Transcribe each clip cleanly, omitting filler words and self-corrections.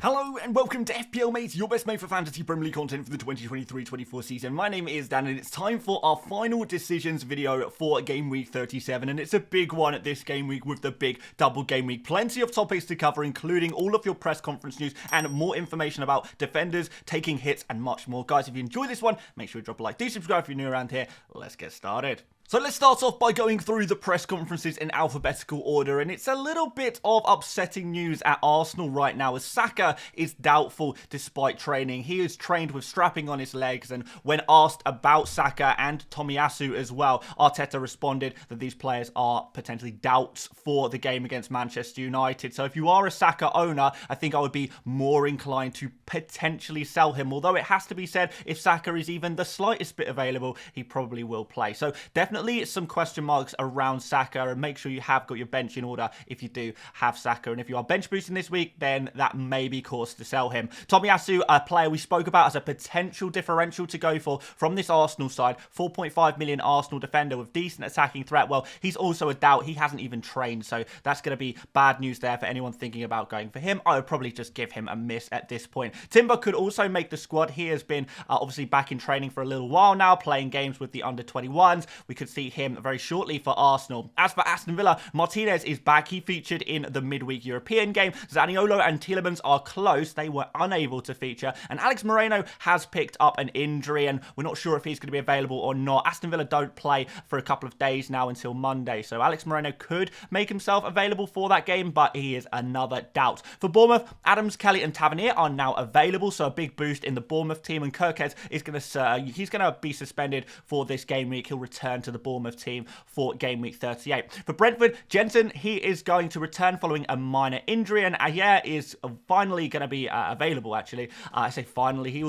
Hello and welcome to FPL Mate, your best mate for fantasy Premier League content for the 2023-24 season. My name is Dan and it's time for our final decisions video for Game Week 37, and it's a big one at this game week with the big double game week. Plenty of topics to cover, including all of your press conference news and more information about defenders, taking hits and much more. Guys, if you enjoy this one, make sure you drop a like. Do subscribe if you're new around here. Let's get started. So let's start off by going through the press conferences in alphabetical order, and it's a little bit of upsetting news at Arsenal right now as Saka is doubtful despite training. He is trained with strapping on his legs, and when asked about Saka and Tomiyasu as well, Arteta responded that these players are potentially doubts for the game against Manchester United. So if you are a Saka owner, I think I would be more inclined to potentially sell him, although it has to be said, if Saka is even the slightest bit available, he probably will play. So definitely some question marks around Saka, and make sure you have got your bench in order if you do have Saka. And if you are bench boosting this week, then that may be cause to sell him. Tomiyasu, a player we spoke about as a potential differential to go for from this Arsenal side, 4.5 million Arsenal defender with decent attacking threat. Well, he's also a doubt. He hasn't even trained, so that's going to be bad news there for anyone thinking about going for him. I would probably just give him a miss at this point. Timber could also make the squad. He has been obviously back in training for a little while now, playing games with the under-21s. We could see him very shortly for Arsenal. As for Aston Villa, Martinez is back. He featured in the midweek European game. Zaniolo and Tielemans are close. They were unable to feature. And Alex Moreno has picked up an injury, and we're not sure if he's going to be available or not. Aston Villa don't play for a couple of days now until Monday, so Alex Moreno could make himself available for that game, but he is another doubt. For Bournemouth, Adams, Kelly and Tavernier are now available, so a big boost in the Bournemouth team, and Kirkez is going to be suspended for this game week. He'll return to the Bournemouth team for game week 38. For Brentford, Jensen, he is going to return following a minor injury, and Ayer is finally going to be available, actually. I say finally. He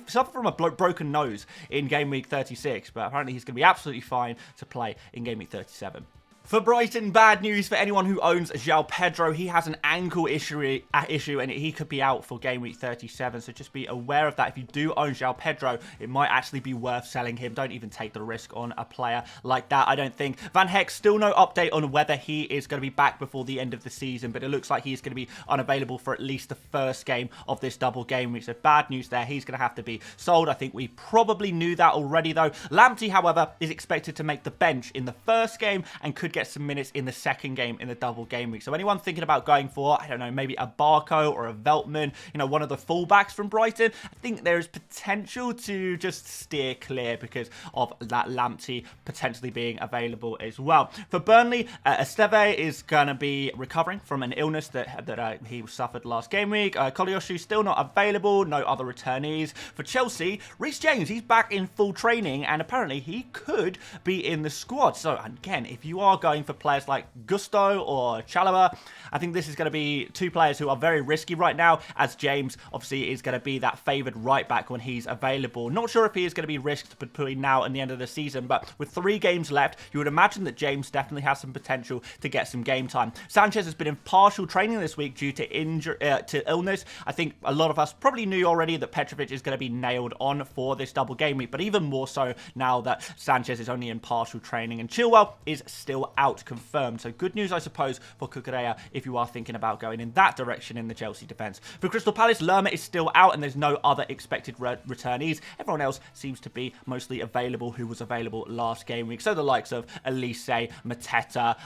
suffered from a broken nose in game week 36, but apparently he's going to be absolutely fine to play in game week 37. For Brighton, bad news for anyone who owns João Pedro. He has an ankle issue and he could be out for game week 37. So just be aware of that. If you do own João Pedro, it might actually be worth selling him. Don't even take the risk on a player like that, I don't think. Van Heck, still no update on whether he is going to be back before the end of the season, but it looks like he's going to be unavailable for at least the first game of this double game week. So bad news there. He's going to have to be sold. I think we probably knew that already, though. Lamptey, however, is expected to make the bench in the first game and could get some minutes in the second game in the double game week. So anyone thinking about going for, I don't know, maybe a Barco or a Veltman, one of the fullbacks from Brighton, I think there is potential to just steer clear because of that Lamptey potentially being available as well. For Burnley, Esteve is going to be recovering from an illness that he suffered last game week. Kolyoshu still not available, no other returnees. For Chelsea, Reece James, he's back in full training and apparently he could be in the squad. So again, if you are going for players like Gusto or Chalobah, I think this is going to be two players who are very risky right now, as James obviously is going to be that favoured right back when he's available. Not sure if he is going to be risked between now and the end of the season, but with 3 games left, you would imagine that James definitely has some potential to get some game time. Sanchez has been in partial training this week due to illness. I think a lot of us probably knew already that Petrovic is going to be nailed on for this double game week, but even more so now that Sanchez is only in partial training, and Chilwell is still out confirmed. So good news, I suppose, for Cucurella if you are thinking about going in that direction in the Chelsea defence. For Crystal Palace, Lerma is still out and there's no other expected returnees. Everyone else seems to be mostly available who was available last game week. So the likes of Elise, Mateta,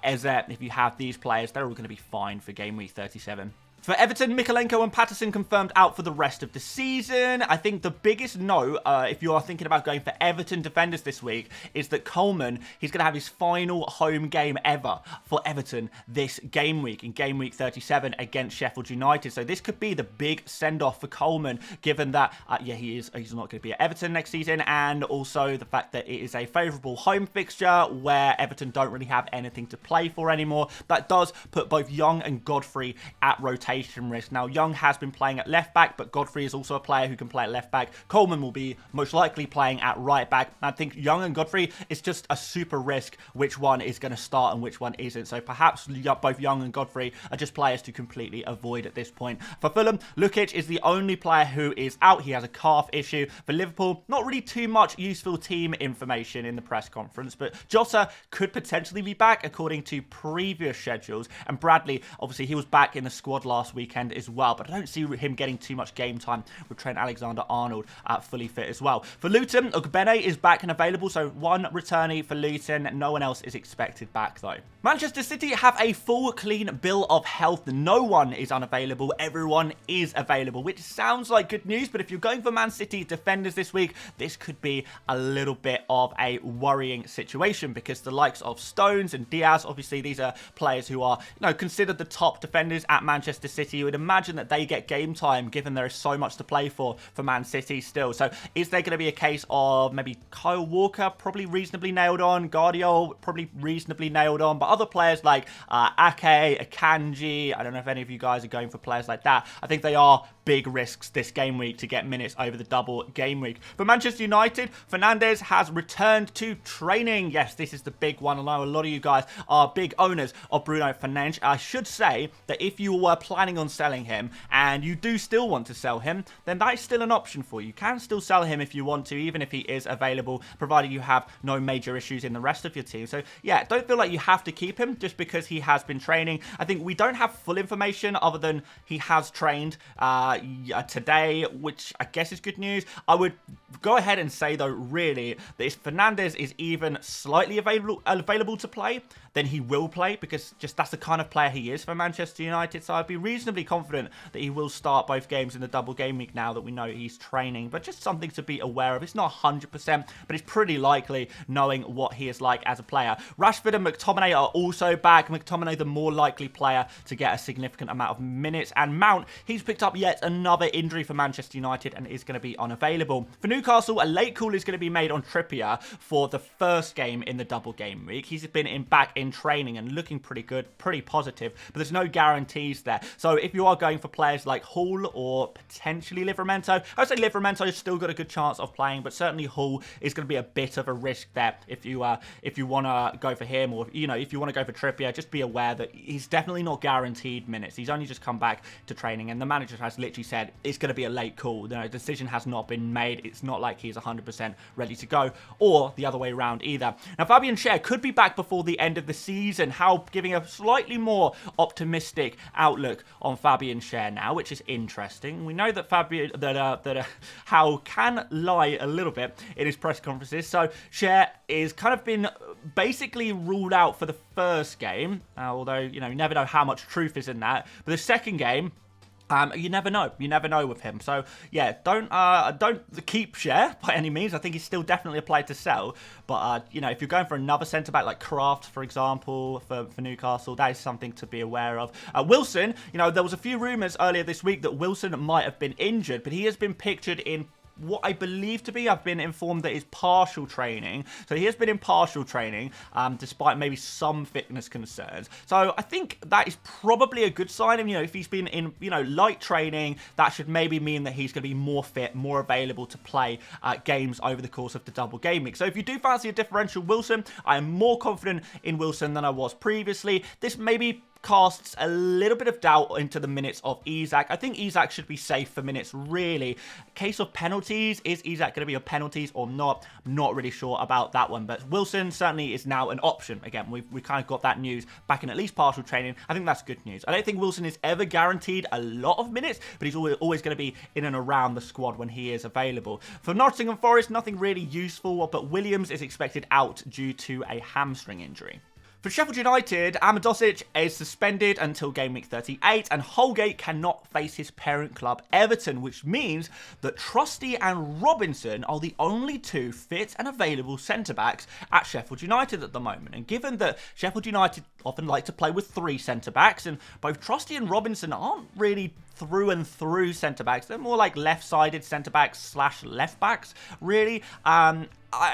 Eze, if you have these players, they're all going to be fine for game week 37. For Everton, Mikalenko and Patterson confirmed out for the rest of the season. I think the biggest no, if you are thinking about going for Everton defenders this week, is that Coleman, he's going to have his final home game ever for Everton this game week, in game week 37 against Sheffield United. So this could be the big send-off for Coleman, given that, he's not going to be at Everton next season, and also the fact that it is a favourable home fixture where Everton don't really have anything to play for anymore. That does put both Young and Godfrey at rotation risk. Now, Young has been playing at left back, but Godfrey is also a player who can play at left back. Coleman will be most likely playing at right back. I think Young and Godfrey is just a super risk which one is going to start and which one isn't. So perhaps both Young and Godfrey are just players to completely avoid at this point. For Fulham, Lukic is the only player who is out. He has a calf issue. For Liverpool, not really too much useful team information in the press conference, but Jota could potentially be back according to previous schedules. And Bradley, obviously, he was back in the squad last last weekend as well, but I don't see him getting too much game time with Trent Alexander-Arnold fully fit as well. For Luton, Ogbene is back and available, so one returnee for Luton. No one else is expected back though. Manchester City have a full clean bill of health. No one is unavailable. Everyone is available, which sounds like good news, but if you're going for Man City defenders this week, this could be a little bit of a worrying situation because the likes of Stones and Diaz, obviously these are players who are, considered the top defenders at Manchester City. You would imagine that they get game time given there is so much to play for Man City still. So is there going to be a case of maybe Kyle Walker probably reasonably nailed on, Guardiola probably reasonably nailed on, but other players like Ake, Akanji, I don't know if any of you guys are going for players like that. I think they are big risks this game week to get minutes over the double game week. For Manchester United, Fernandes has returned to training. Yes, this is the big one. I know a lot of you guys are big owners of Bruno Fernandes. I should say that if you were planning on selling him and you do still want to sell him, then that is still an option for you. You can still sell him if you want to, even if he is available, provided you have no major issues in the rest of your team. So yeah, don't feel like you have to keep him just because he has been training. I think we don't have full information other than he has trained today, which I guess is good news. I would go ahead and say though, really, that if Fernandes is even slightly available to play, then he will play because just that's the kind of player he is for Manchester United. So I'd be reasonably confident that he will start both games in the double game week now that we know he's training. But just something to be aware of. It's not 100%, but it's pretty likely knowing what he is like as a player. Rashford and McTominay are also back. McTominay, the more likely player to get a significant amount of minutes. And Mount, he's picked up yet another injury for Manchester United and is going to be unavailable. For Newcastle, a late call is going to be made on Trippier for the first game in the double game week. He's been back in training and looking pretty good, pretty positive, but there's no guarantees there. So if you are going for players like Hall or potentially Livramento, I would say Livramento has still got a good chance of playing, but certainly Hall is going to be a bit of a risk there if you want to go for him, or if you want to go for Trippier, just be aware that he's definitely not guaranteed minutes. He's only just come back to training, and the manager has literally said it's going to be a late call. The decision has not been made. It's not like he's 100% ready to go, or the other way around either. Now, Fabian Schär could be back before the end of the season. How giving a slightly more optimistic outlook on Fabian Schär now, which is interesting. We know that How can lie a little bit in his press conferences. So Schär is kind of been basically ruled out for the first game, although you never know how much truth is in that. But the second game, you never know. You never know with him. So yeah, don't keep Schär by any means. I think he's still definitely a player to sell. But if you're going for another centre back like Kraft, for example, for Newcastle, that is something to be aware of. Wilson, there was a few rumours earlier this week that Wilson might have been injured, but he has been pictured in what I believe to be, I've been informed that is partial training. So he has been in partial training, despite maybe some fitness concerns. So I think that is probably a good sign. And, if he's been in, light training, that should maybe mean that he's going to be more fit, more available to play games over the course of the double game week. So if you do fancy a differential Wilson, I am more confident in Wilson than I was previously. This maybe casts a little bit of doubt into the minutes of Isak. I think Isak should be safe for minutes, really. Case of penalties, is Isak going to be on penalties or not? I'm not really sure about that one, but Wilson certainly is now an option. Again, we kind of got that news back in at least partial training. I think that's good news. I don't think Wilson is ever guaranteed a lot of minutes, but he's always going to be in and around the squad when he is available. For Nottingham Forest, nothing really useful, but Williams is expected out due to a hamstring injury. For Sheffield United, Amadosic is suspended until game week 38, and Holgate cannot face his parent club Everton, which means that Trusty and Robinson are the only two fit and available centre-backs at Sheffield United at the moment. And given that Sheffield United often like to play with three centre-backs, and both Trusty and Robinson aren't really through and through centre-backs, they're more like left-sided centre-backs / left-backs, really.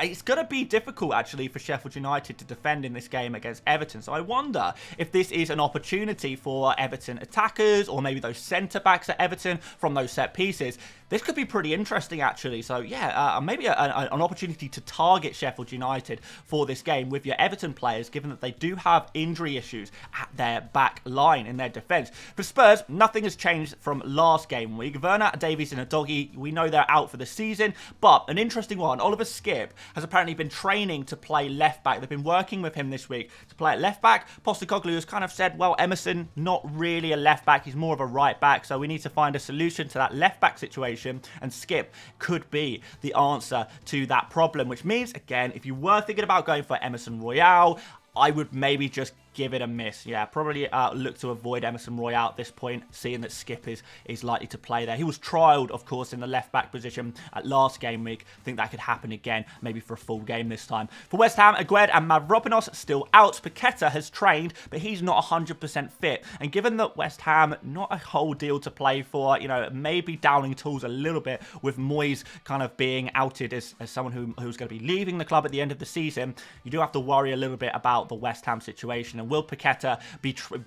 It's going to be difficult, actually, for Sheffield United to defend in this game against Everton. So I wonder if this is an opportunity for Everton attackers, or maybe those centre-backs at Everton from those set pieces. This could be pretty interesting, actually. So yeah, maybe an opportunity to target Sheffield United for this game with your Everton players, given that they do have injury issues at their back line in their defence. For Spurs, nothing has changed from last game week. Werner, Davies and Udogie, we know they're out for the season, but an interesting one, Oliver Skip Skip has apparently been training to play left back. They've been working with him this week to play at left back. Postecoglou has kind of said, well, Emerson, not really a left back. He's more of a right back. So we need to find a solution to that left back situation. And Skip could be the answer to that problem, which means, again, if you were thinking about going for Emerson Royale, I would maybe just give it a miss. Yeah, probably look to avoid Emerson Royale at this point, seeing that Skip is likely to play there. He was trialled, of course, in the left-back position at last game week. I think that could happen again, maybe for a full game this time. For West Ham, Aguerd and Mavropanos still out. Paqueta has trained, but he's not 100% fit. And given that West Ham, not a whole deal to play for, you know, maybe downing tools a little bit with Moyes kind of being outed as someone who's going to be leaving the club at the end of the season, you do have to worry a little bit about the West Ham situation. And will Paqueta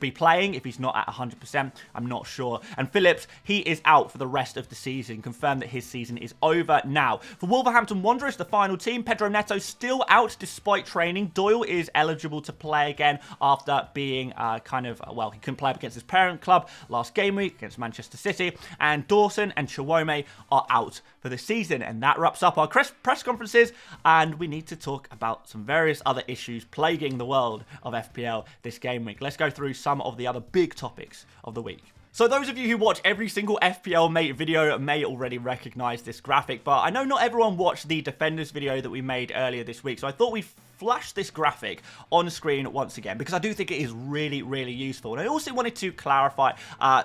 be playing if he's not at 100%? I'm not sure. And Phillips, he is out for the rest of the season. Confirmed that his season is over now. For Wolverhampton Wanderers, the final team, Pedro Neto still out despite training. Doyle is eligible to play again after being he couldn't play up against his parent club last game week against Manchester City. And Dawson and Chiwome are out for the season. And that wraps up our press conferences. And we need to talk about some various other issues plaguing the world of FPL this game week. Let's go through some of the other big topics of the week. So those of you who watch every single FPL Mate video may already recognize this graphic, but I know not everyone watched the Defenders video that we made earlier this week, so I thought we'd flash this graphic on screen once again because I do think it is really, really useful. And I also wanted to clarify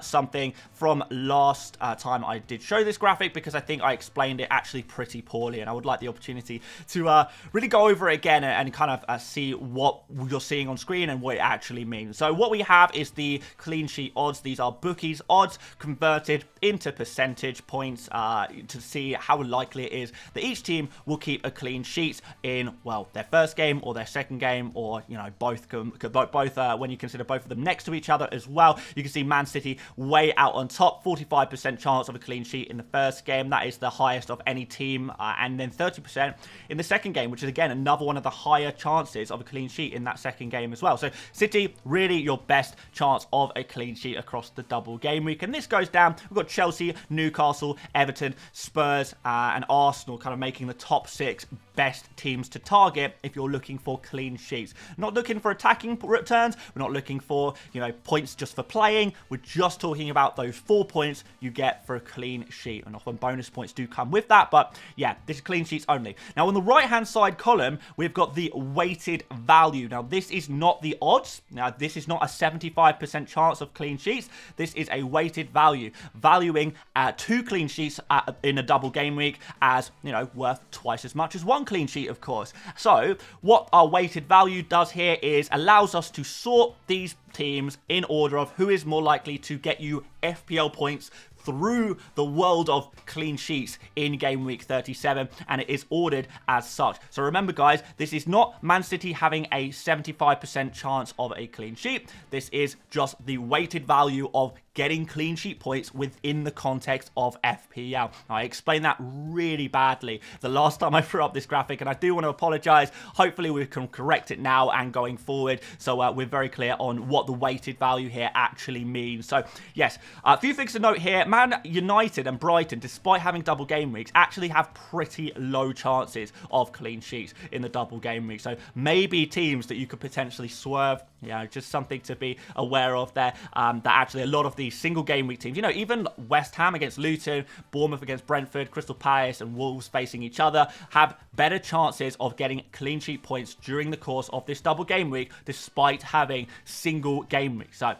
something from last time I did show this graphic because I think I explained it actually pretty poorly, and I would like the opportunity to really go over it again and kind of see what you're seeing on screen and what it actually means. So what we have is the clean sheet odds. These are bookies odds converted into percentage points to see how likely it is that each team will keep a clean sheet in, well, their first game or their second game, or, you know, both when you consider both of them next to each other as well. You can see Man City way out on top, 45% chance of a clean sheet in the first game. That is the highest of any team, and then 30% in the second game, which is again another one of the higher chances of a clean sheet in that second game as well. So City, really your best chance of a clean sheet across the double game week. And this goes down, we've got Chelsea, Newcastle, Everton, Spurs, and Arsenal kind of making the top 6 best teams to target if you're looking for clean sheets. Not looking for attacking returns, we're not looking for, you know, points just for playing, we're just talking about those 4 points you get for a clean sheet, and often bonus points do come with that, but yeah, this is clean sheets only. Now on the right hand side column, we've got the weighted value. Now this is not the odds, now this is not a 75% chance of clean sheets, this is a weighted value, valuing 2 clean sheets in a double game week as, you know, worth twice as much as 1 clean sheet, of course. So what our weighted value does here is allows us to sort these teams in order of who is more likely to get you FPL points through the world of clean sheets in game week 37, and it is ordered as such. So remember guys, this is not Man City having a 75% chance of a clean sheet. This is just the weighted value of getting clean sheet points within the context of FPL. I explained that really badly the last time I threw up this graphic, and I do want to apologize. Hopefully we can correct it now and going forward, so we're very clear on what the weighted value here actually means. So yes, a few things to note here. Man United and Brighton, despite having double game weeks, actually have pretty low chances of clean sheets in the double game week. So maybe teams that you could potentially swerve, you know, just something to be aware of there, that actually a lot of these single game week teams, you know, even West Ham against Luton, Bournemouth against Brentford, Crystal Palace and Wolves facing each other, have better chances of getting clean sheet points during the course of this double game week, despite having single game weeks. So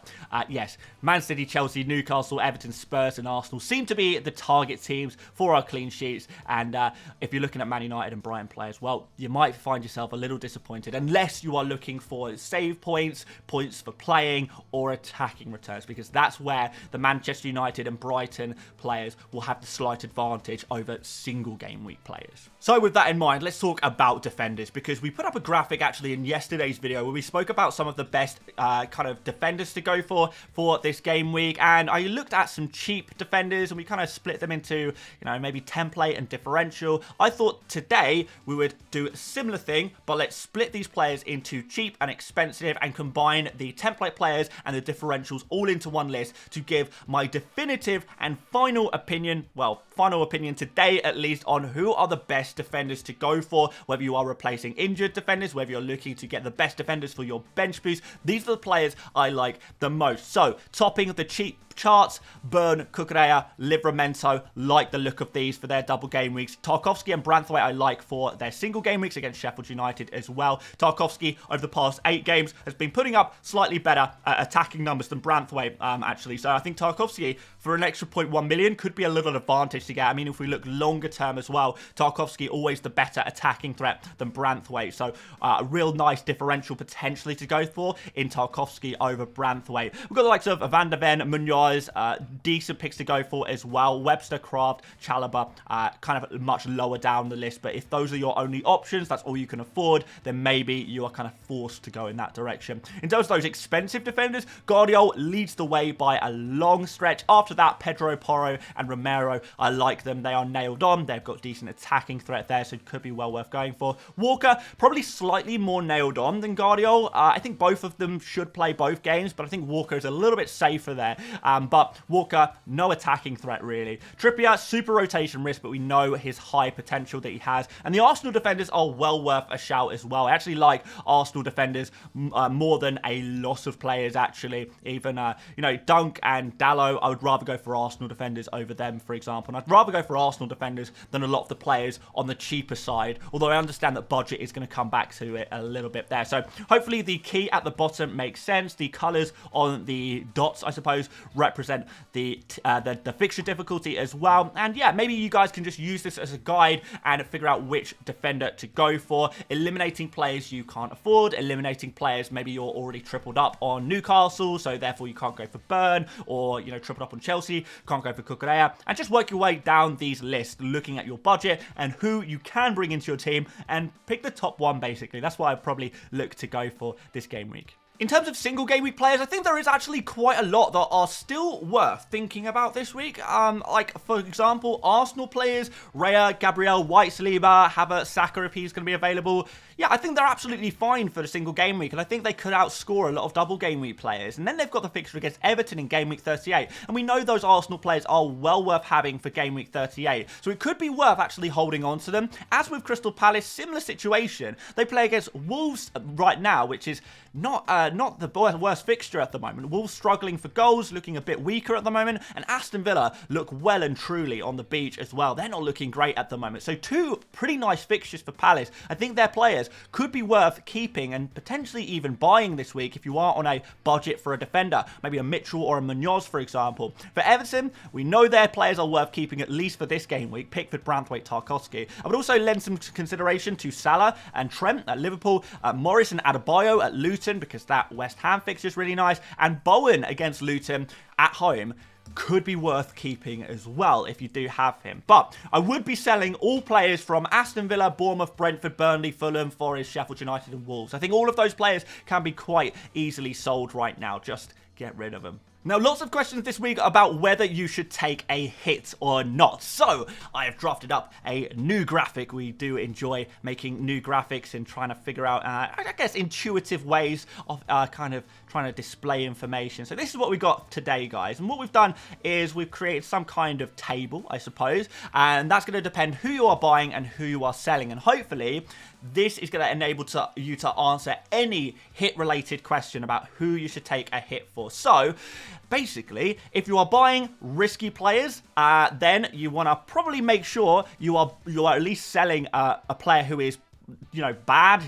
yes, Man City, Chelsea, Newcastle, Everton, Spurs and Arsenal seem to be the target teams for our clean sheets. And if you're looking at Man United and Brighton players, well, you might find yourself a little disappointed unless you are looking for save points, points for playing or attacking returns, because that's where the Manchester United and Brighton players will have the slight advantage over single game week players. So with that in mind, let's talk about defenders, because we put up a graphic actually in yesterday's video where we spoke about some of the best kind of defenders to go for this game week, and I looked at some cheap defenders, and we kind of split them into, you know, maybe template and differential. I thought today we would do a similar thing, but let's split these players into cheap and expensive and combine the template players and the differentials all into one list to give my definitive and final opinion, well, final opinion today at least, on who are the best defenders to go for, whether you are replacing injured defenders, whether you're looking to get the best defenders for your bench boost. These are the players I like the most. So, topping the cheap charts, Burn, Cucurella, Livramento, like the look of these for their double game weeks. Tarkowski and Branthwaite I like for their single game weeks against Sheffield United as well. Tarkowski over the past 8 games has been putting up slightly better attacking numbers than Branthwaite actually. So I think Tarkowski for an extra 0.1 million could be a little advantage to get. I mean, if we look longer term as well, Tarkowski always the better attacking threat than Branthwaite. So a real nice differential potentially to go for in Tarkowski over Branthwaite. We've got the likes of Van der Ven, Munoz, decent picks to go for as well. Webster, Kraft, Chalobah, kind of much lower down the list. But if those are your only options, that's all you can afford, then maybe you are kind of forced to go in that direction. In terms of those expensive defenders, Guardiola leads the way by a long stretch. After that, Pedro Porro and Romero, I like them. They are nailed on. They've got decent attacking threat there, so it could be well worth going for. Walker, probably slightly more nailed on than Guardiola. I think both of them should play both games, but I think Walker is a little bit safer there. But Walker, no attacking threat really. Trippier, super rotation risk, but we know his high potential that he has. And the Arsenal defenders are well worth a shout as well. I actually like Arsenal defenders more than a lot of players actually. Even, you know, Dunk and Dallo, I would rather go for Arsenal defenders over them, for example. And I'd rather go for Arsenal defenders than a lot of the players on the cheaper side. Although I understand that budget is going to come back to it a little bit there. So hopefully the key at the bottom makes sense. The colours on the dots, I suppose, represent the fixture difficulty as well. And yeah, maybe you guys can just use this as a guide and figure out which defender to go for. Eliminating players you can't afford, eliminating players maybe you're already tripled up on Newcastle, so therefore you can't go for Burn, or, you know, tripled up on Chelsea, can't go for Cucurella, and just work your way down these lists, looking at your budget and who you can bring into your team and pick the top one basically. That's what I'd probably look to go for this game week. In terms of single game week players, I think there is actually quite a lot that are still worth thinking about this week. Like, for example, Arsenal players, Raya, Gabriel, White-Saliba, Havertz, Saka if he's going to be available. Yeah, I think they're absolutely fine for the single game week, and I think they could outscore a lot of double game week players. And then they've got the fixture against Everton in game week 38, and we know those Arsenal players are well worth having for game week 38, so it could be worth actually holding on to them. As with Crystal Palace, similar situation. They play against Wolves right now, which is not the worst fixture at the moment. Wolves struggling for goals, looking a bit weaker at the moment, and Aston Villa look well and truly on the beach as well. They're not looking great at the moment. So 2 pretty nice fixtures for Palace. I think their players could be worth keeping and potentially even buying this week if you are on a budget for a defender, maybe a Mitchell or a Munoz, for example. For Everton, we know their players are worth keeping at least for this game week. Pickford, Branthwaite, Tarkowski. I would also lend some consideration to Salah and Trent at Liverpool, Morris and Adebayo at Luton, because that West Ham fixture is really nice, and Bowen against Luton at home could be worth keeping as well if you do have him. But I would be selling all players from Aston Villa, Bournemouth, Brentford, Burnley, Fulham, Forest, Sheffield United and Wolves. I think all of those players can be quite easily sold right now. Just get rid of them. Now, lots of questions this week about whether you should take a hit or not. So, I have drafted up a new graphic. We do enjoy making new graphics and trying to figure out, I guess, intuitive ways of kind of trying to display information. So, this is what we got today, guys. And what we've done is we've created some kind of table, I suppose. And that's going to depend who you are buying and who you are selling. And hopefully, this is going to enable you to answer any hit-related question about who you should take a hit for. So, basically, if you are buying risky players, then you want to probably make sure you are at least selling a player who is, you know, bad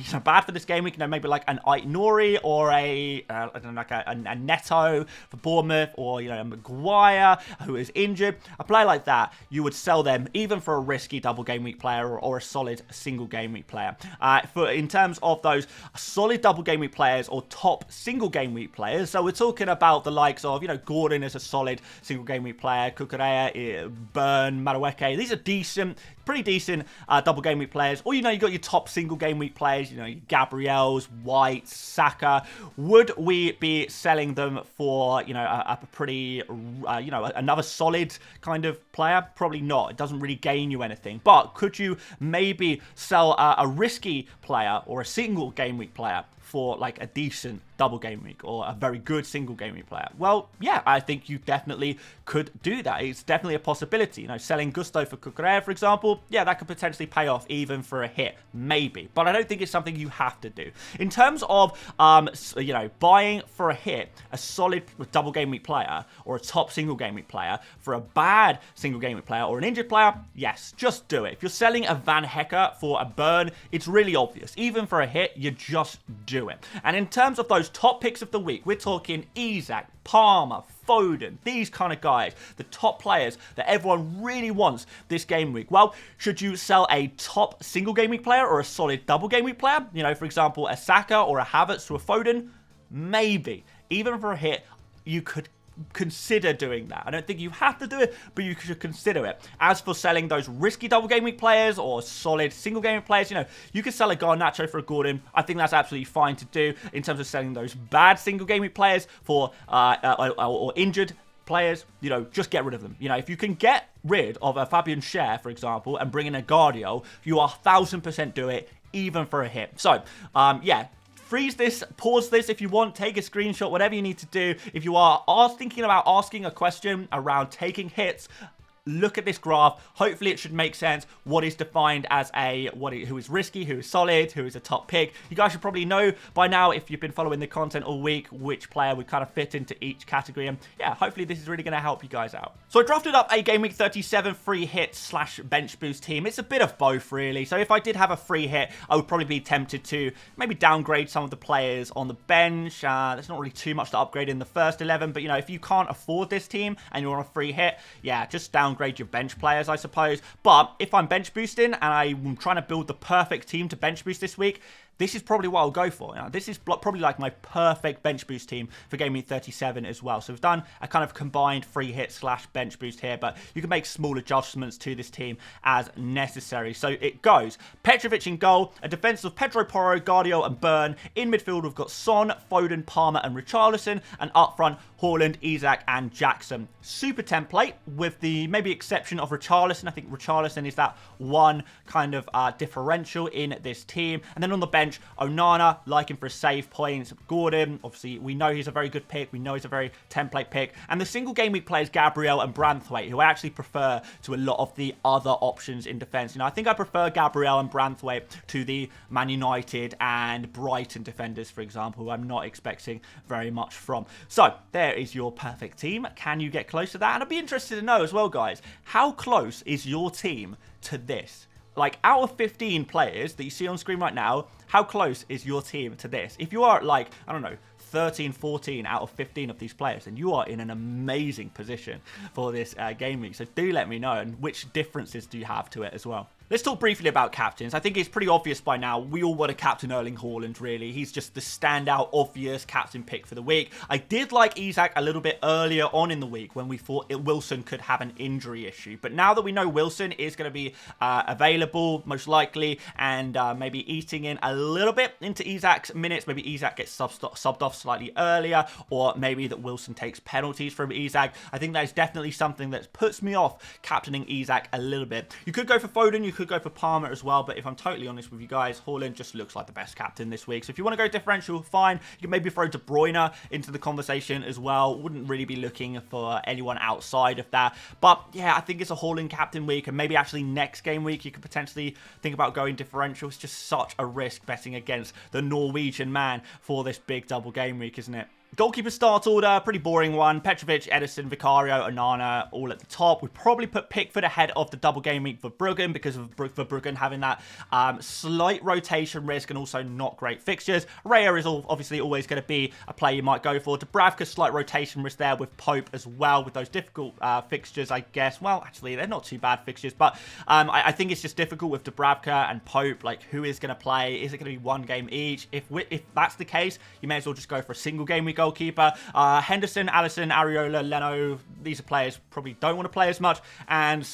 for this game week. You know, maybe like an Ait-Nouri or I don't know, like a Neto for Bournemouth, or, you know, a Maguire who is injured. A player like that, you would sell them even for a risky double game week player or a solid single game week player. In terms of those solid double game week players or top single game week players, so we're talking about the likes of, you know, Gordon is a solid single game week player, Cucurella, Burn, Madueke. These are decent, pretty decent double game week players. Or, you know, you got your top top single game week players, you know, Gabriel's, White, Saka, would we be selling them for, you know, a pretty, you know, another solid kind of player? Probably not. It doesn't really gain you anything. But could you maybe sell a risky player or a single game week player for like a decent double game week or a very good single game week player? Well, yeah, I think you definitely could do that. It's definitely a possibility. You know, selling Gusto for Cucurella, for example, yeah, that could potentially pay off even for a hit, maybe. But I don't think it's something you have to do. In terms of, you know, buying for a hit, a solid double game week player or a top single game week player for a bad single game week player or an injured player, yes, just do it. If you're selling a Van Hecker for a burn, it's really obvious. Even for a hit, you just do it. And in terms of those top picks of the week, we're talking Isak, Palmer, Foden, these kind of guys, the top players that everyone really wants this game week. Well, should you sell a top single game week player or a solid double game week player? You know, for example, a Saka or a Havertz to a Foden? Maybe. Even for a hit, you could consider doing that. I don't think you have to do it, but you should consider it. As for selling those risky double game week players or solid single game week players, you know, you could sell a Garnacho for a Gordon. I think that's absolutely fine to do. In terms of selling those bad single game week players for or injured players, you know, just get rid of them. You know, if you can get rid of a Fabian Schär, for example, and bring in a Guardiola, you are 1000% do it, even for a hit. So, yeah, freeze this, pause this if you want, take a screenshot, whatever you need to do. If you are thinking about asking a question around taking hits, look at this graph. Hopefully it should make sense. What is defined as who is risky, who is solid, who is a top pick. You guys should probably know by now, if you've been following the content all week, which player would kind of fit into each category. And yeah, hopefully this is really going to help you guys out. So I drafted up a Game Week 37 free hit / bench boost team. It's a bit of both, really. So if I did have a free hit, I would probably be tempted to maybe downgrade some of the players on the bench. There's not really too much to upgrade in the first 11, but you know, if you can't afford this team and you're on a free hit, yeah, just downgrade your bench players, I suppose. But if I'm bench boosting and I'm trying to build the perfect team to bench boost this week, this is probably what I'll go for. You know, this is probably like my perfect bench boost team for Game Week 37 as well. So we've done a kind of combined free hit / bench boost here, but you can make small adjustments to this team as necessary. So it goes Petrovic in goal, a defence of Pedro Porro, Guardiola and Burn. In midfield, we've got Son, Foden, Palmer and Richarlison. And up front, Haaland, Isak and Jackson. Super template with the maybe exception of Richarlison. I think Richarlison is that one kind of differential in this team. And then on the bench, Onana, like him for save points. Gordon, obviously, we know he's a very good pick. We know he's a very template pick. And the single game week players, Gabriel and Branthwaite, who I actually prefer to a lot of the other options in defence. You know, I think I prefer Gabriel and Branthwaite to the Man United and Brighton defenders, for example, who I'm not expecting very much from. So, there is your perfect team. Can you get close to that? And I'd be interested to know as well, guys, how close is your team to this? Like, out of 15 players that you see on screen right now, how close is your team to this? If you are at, like, I don't know, 13, 14 out of 15 of these players, and you are in an amazing position for this game week. So do let me know, and which differences do you have to it as well. Let's talk briefly about captains. I think it's pretty obvious by now. We all want to captain Erling Haaland, really. He's just the standout, obvious captain pick for the week. I did like Isak a little bit earlier on in the week when we thought Wilson could have an injury issue. But now that we know Wilson is going to be available, most likely, and maybe eating in a little bit into Isak's minutes, maybe Isak gets subbed off slightly earlier, or maybe that Wilson takes penalties from Isak. I think that is definitely something that puts me off captaining Isak a little bit. You could go for Foden, you could go for Palmer as well, but if I'm totally honest with you guys, Haaland just looks like the best captain this week. So if you want to go differential, fine. You can maybe throw De Bruyne into the conversation as well. Wouldn't really be looking for anyone outside of that. But yeah, I think it's a Haaland captain week, and maybe actually next game week you could potentially think about going differential. It's just such a risk betting against the Norwegian man for this big double game week, isn't it? Goalkeeper start order, pretty boring one. Petrovic, Edison, Vicario, Onana, all at the top. We'd probably put Pickford ahead of the double game week for Bruggen because of Verbruggen having that slight rotation risk and also not great fixtures. Raya is obviously always going to be a player you might go for. Dubravka, slight rotation risk there with Pope as well with those difficult fixtures, I guess. Well, actually, they're not too bad fixtures, but I think it's just difficult with Dubravka and Pope. Like, who is going to play? Is it going to be one game each? If that's the case, you may as well just go for a single game week goalkeeper. Henderson, Alisson, Areola, Leno, these are players probably don't want to play as much. And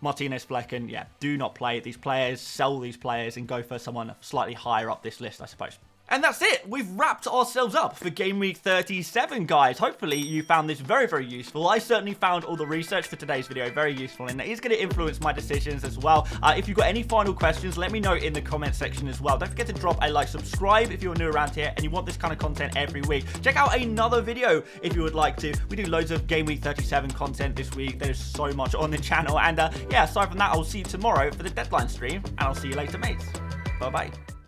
Martinez, Flecken, yeah, do not play these players, sell these players, and go for someone slightly higher up this list, I suppose. And that's it. We've wrapped ourselves up for Game Week 37, guys. Hopefully, you found this very, very useful. I certainly found all the research for today's video very useful, and it is going to influence my decisions as well. If you've got any final questions, let me know in the comment section as well. Don't forget to drop a like, subscribe if you're new around here and you want this kind of content every week. Check out another video if you would like to. We do loads of Game Week 37 content this week. There's so much on the channel. And yeah, aside from that, I'll see you tomorrow for the deadline stream, and I'll see you later, mates. Bye-bye.